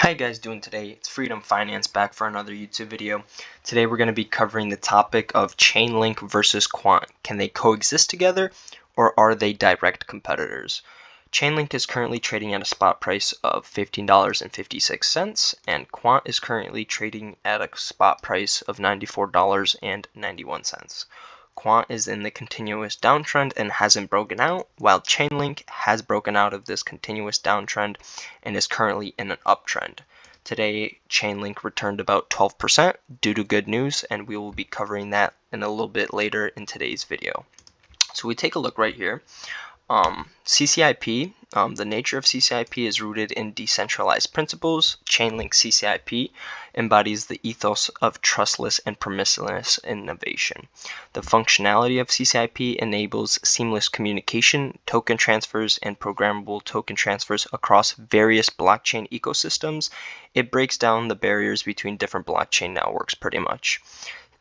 How you guys doing today? It's Freedom Finance back for another YouTube video. Today we're going to be covering the topic of Chainlink versus Quant. Can they coexist together or are they direct competitors? Chainlink is currently trading at a spot price of $15.56 and Quant is currently trading at a spot price of $94.91. Quant is in the continuous downtrend and hasn't broken out, while Chainlink has broken out of this continuous downtrend and is currently in an uptrend. Today, Chainlink returned about 12% due to good news, and we will be covering that in a little bit later in today's video. So we take a look right here. CCIP, the nature of CCIP is rooted in decentralized principles. Chainlink CCIP embodies the ethos of trustless and permissionless innovation. The functionality of CCIP enables seamless communication, token transfers, and programmable token transfers across various blockchain ecosystems. It breaks down the barriers between different blockchain networks pretty much.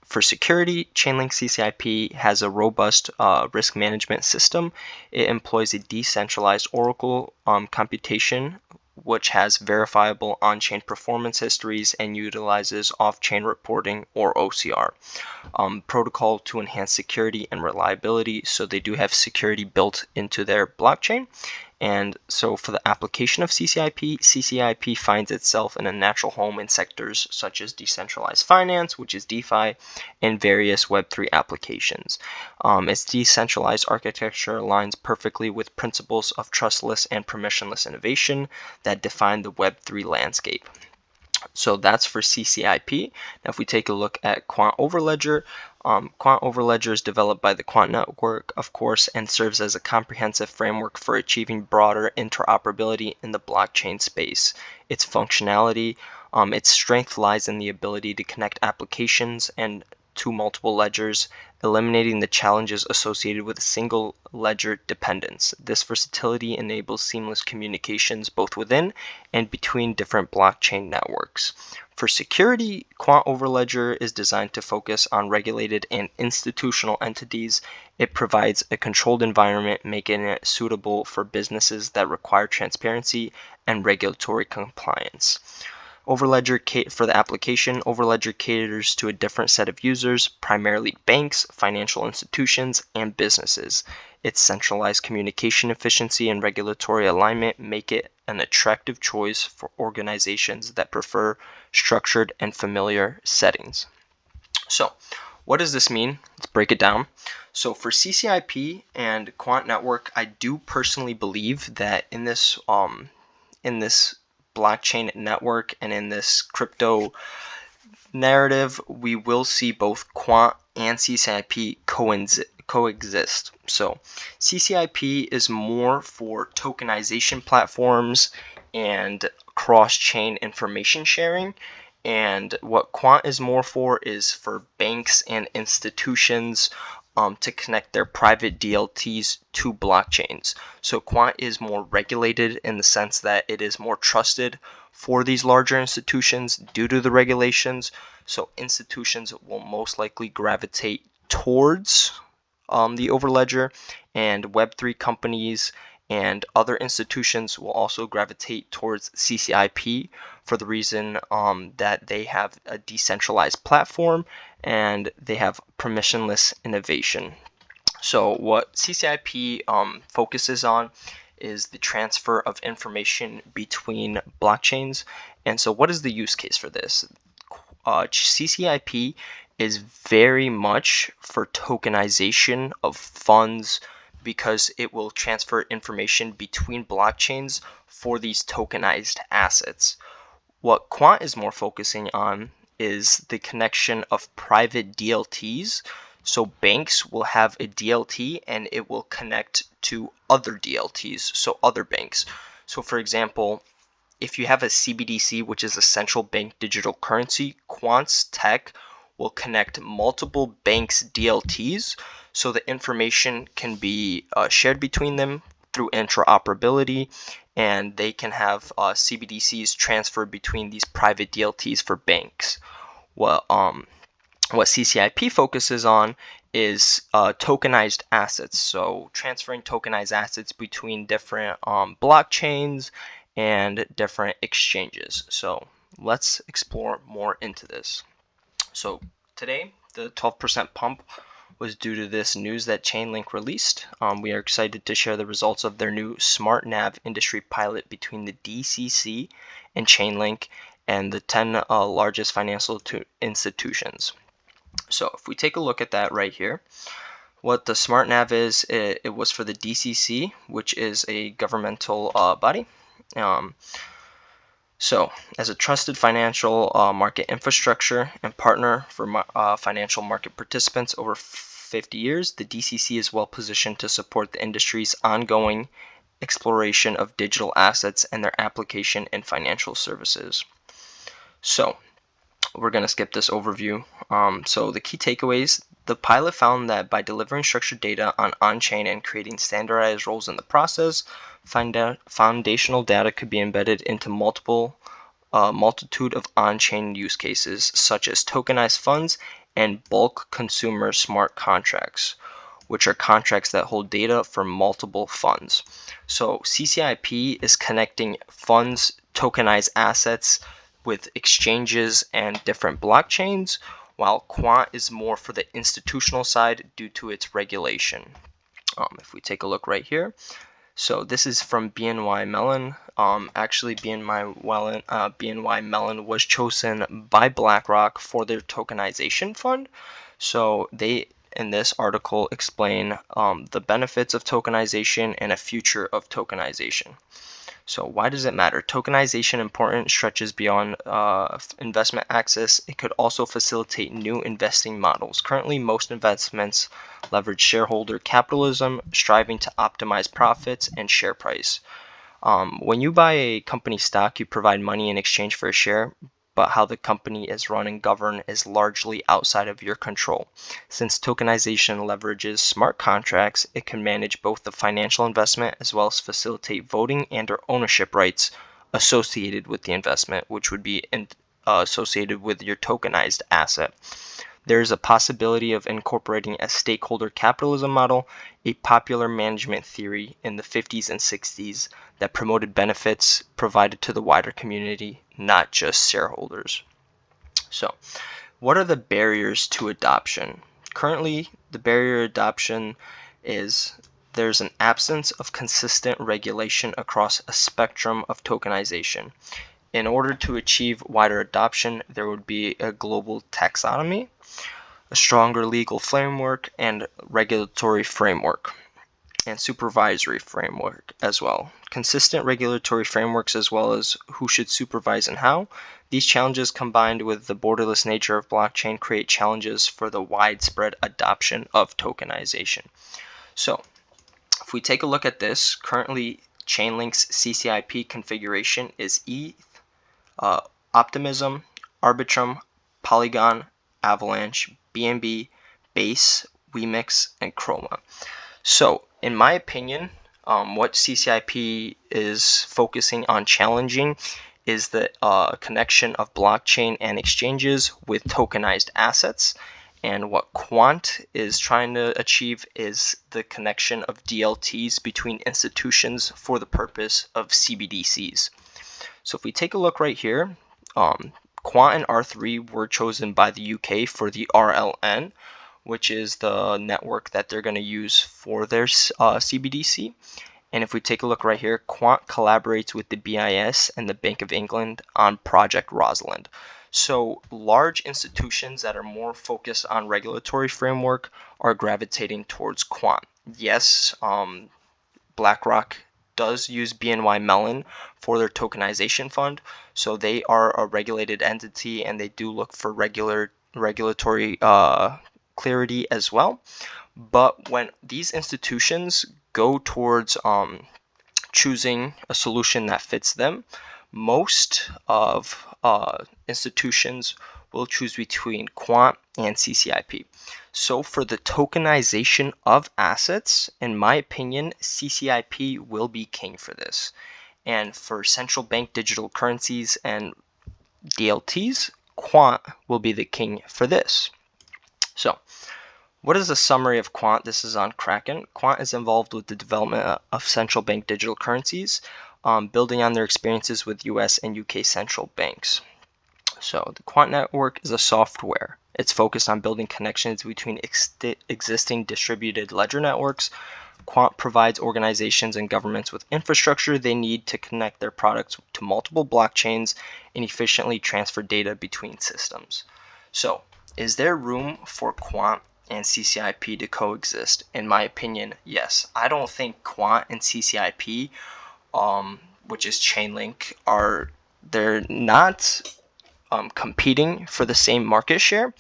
For security, Chainlink CCIP has a robust risk management system. It employs a decentralized Oracle computation, which has verifiable on-chain performance histories and utilizes off-chain reporting or OCR protocol to enhance security and reliability. So they do have security built into their blockchain. And so for the application of CCIP, CCIP finds itself in a natural home in sectors such as decentralized finance, which is DeFi, and various Web3 applications. Its decentralized architecture aligns perfectly with principles of trustless and permissionless innovation that define the Web3 landscape. So that's for CCIP. Now if we take a look at Quant Overledger, Quant Overledger is developed by the Quant network, of course, and serves as a comprehensive framework for achieving broader interoperability in the blockchain space. Its functionality, its strength lies in the ability to connect applications and to multiple ledgers, eliminating the challenges associated with a single ledger dependence. This versatility enables seamless communications both within and between different blockchain networks. For security, Quant Overledger is designed to focus on regulated and institutional entities. It provides a controlled environment, making it suitable for businesses that require transparency and regulatory compliance. Overledger for the application, Overledger caters to a different set of users, primarily banks, financial institutions, and businesses. Its centralized communication efficiency and regulatory alignment make it an attractive choice for organizations that prefer structured and familiar settings. So, what does this mean? Let's break it down. So for CCIP and Quant Network, I do personally believe that in this blockchain network and in this crypto narrative, we will see both Quant and CCIP coexist. So CCIP is more for tokenization platforms and cross-chain information sharing, and what Quant is more for is for banks and institutions to connect their private DLTs to blockchains. So Quant is more regulated in the sense that it is more trusted for these larger institutions due to the regulations. So institutions will most likely gravitate towards the Overledger, and Web3 companies and other institutions will also gravitate towards CCIP for the reason that they have a decentralized platform and they have permissionless innovation. So what CCIP focuses on is the transfer of information between blockchains. And so what is the use case for this? CCIP is very much for tokenization of funds because it will transfer information between blockchains for these tokenized assets. What Quant is more focusing on is the connection of private DLTs. So banks will have a DLT and it will connect to other DLTs, so other banks. So for example, if you have a CBDC, which is a central bank digital currency, Quant's tech will connect multiple banks' DLTs so the information can be shared between them through interoperability, and they can have CBDCs transferred between these private DLTs for banks. What CCIP focuses on is tokenized assets, so transferring tokenized assets between different blockchains and different exchanges. So let's explore more into this. So today, the 12% pump was due to this news that Chainlink released. We are excited to share the results of their new Smart Nav industry pilot between the DCC and Chainlink and the 10 largest financial institutions. So if we take a look at that right here, what the Smart Nav is, it was for the DCC, which is a governmental body. So, as a trusted financial market infrastructure and partner for financial market participants over 50 years, the DCC is well positioned to support the industry's ongoing exploration of digital assets and their application in financial services. So, we're going to skip this overview. So the key takeaways, the pilot found that by delivering structured data on-chain and creating standardized roles in the process, foundational data could be embedded into multitude of on-chain use cases, such as tokenized funds and bulk consumer smart contracts, which are contracts that hold data for multiple funds. So CCIP is connecting funds, tokenized assets, with exchanges and different blockchains, while Quant is more for the institutional side due to its regulation. If we take a look right here, so this is from BNY Mellon. Actually, BNY Mellon was chosen by BlackRock for their tokenization fund. So they, in this article, explain the benefits of tokenization and a future of tokenization. So why does it matter? Tokenization important stretches beyond investment access. It could also facilitate new investing models. Currently, most investments leverage shareholder capitalism, striving to optimize profits and share price. When you buy a company stock, you provide money in exchange for a share, but how the company is run and governed is largely outside of your control. Since tokenization leverages smart contracts, it can manage both the financial investment as well as facilitate voting and or ownership rights associated with the investment, which would be associated with your tokenized asset. There is a possibility of incorporating a stakeholder capitalism model, a popular management theory in the 50s and 60s that promoted benefits provided to the wider community, not just shareholders. So, what are the barriers to adoption? Currently, the barrier to adoption is there's an absence of consistent regulation across a spectrum of tokenization. In order to achieve wider adoption, there would be a global taxonomy, a stronger legal framework, and regulatory framework, and supervisory framework as well. Consistent regulatory frameworks as well as who should supervise and how. These challenges combined with the borderless nature of blockchain create challenges for the widespread adoption of tokenization. So, if we take a look at this, currently Chainlink's CCIP configuration is ETH, Optimism, Arbitrum, Polygon, Avalanche, BNB, Base, Remix, and Chroma. So, in my opinion, what CCIP is focusing on challenging is the connection of blockchain and exchanges with tokenized assets. And what Quant is trying to achieve is the connection of DLTs between institutions for the purpose of CBDCs. So if we take a look right here, Quant and R3 were chosen by the UK for the RLN, which is the network that they're going to use for their CBDC. And if we take a look right here, Quant collaborates with the BIS and the Bank of England on Project Rosalind. So large institutions that are more focused on regulatory framework are gravitating towards Quant. Yes, BlackRock does use BNY Mellon for their tokenization fund, so they are a regulated entity and they do look for regulatory clarity as well. But when these institutions go towards choosing a solution that fits them, most of institutions will choose between Quant and CCIP. So for the tokenization of assets, in my opinion, CCIP will be king for this. And for central bank digital currencies and DLTs, Quant will be the king for this. So, what is a summary of Quant? This is on Kraken. Quant is involved with the development of central bank digital currencies. building on their experiences with US and UK central banks. So the Quant network is a software. It's focused on building connections between existing distributed ledger networks. Quant provides organizations and governments with infrastructure they need to connect their products to multiple blockchains and efficiently transfer data between systems. So, is there room for Quant and CCIP to coexist? In my opinion, yes. I don't think Quant and CCIP, which is Chainlink, they're not competing for the same market share.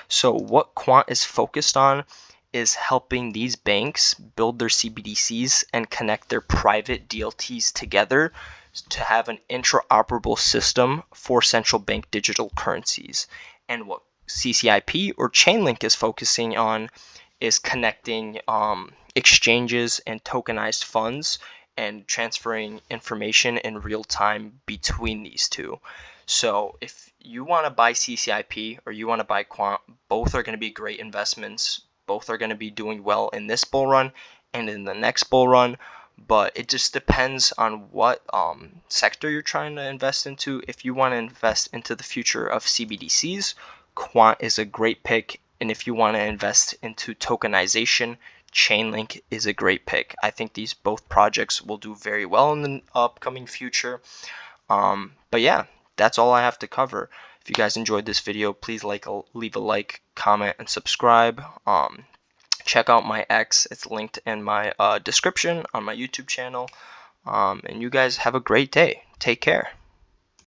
So what Quant is focused on is helping these banks build their CBDCs and connect their private DLTs together to have an interoperable system for central bank digital currencies. And what CCIP or Chainlink is focusing on is connecting exchanges and tokenized funds and transferring information in real time between these two. So if you want to buy CCIP or you want to buy Quant, both are going to be great investments. Both are going to be doing well in this bull run and in the next bull run. But it just depends on what sector you're trying to invest into. If you want to invest into the future of CBDCs, Quant is a great pick. And if you want to invest into tokenization, Chainlink is a great pick. I think these both projects will do very well in the upcoming future. But yeah, that's all I have to cover. If you guys enjoyed this video, please leave a like, comment, and subscribe. Check out my X. It's linked in my description on my YouTube channel. And you guys have a great day. Take care.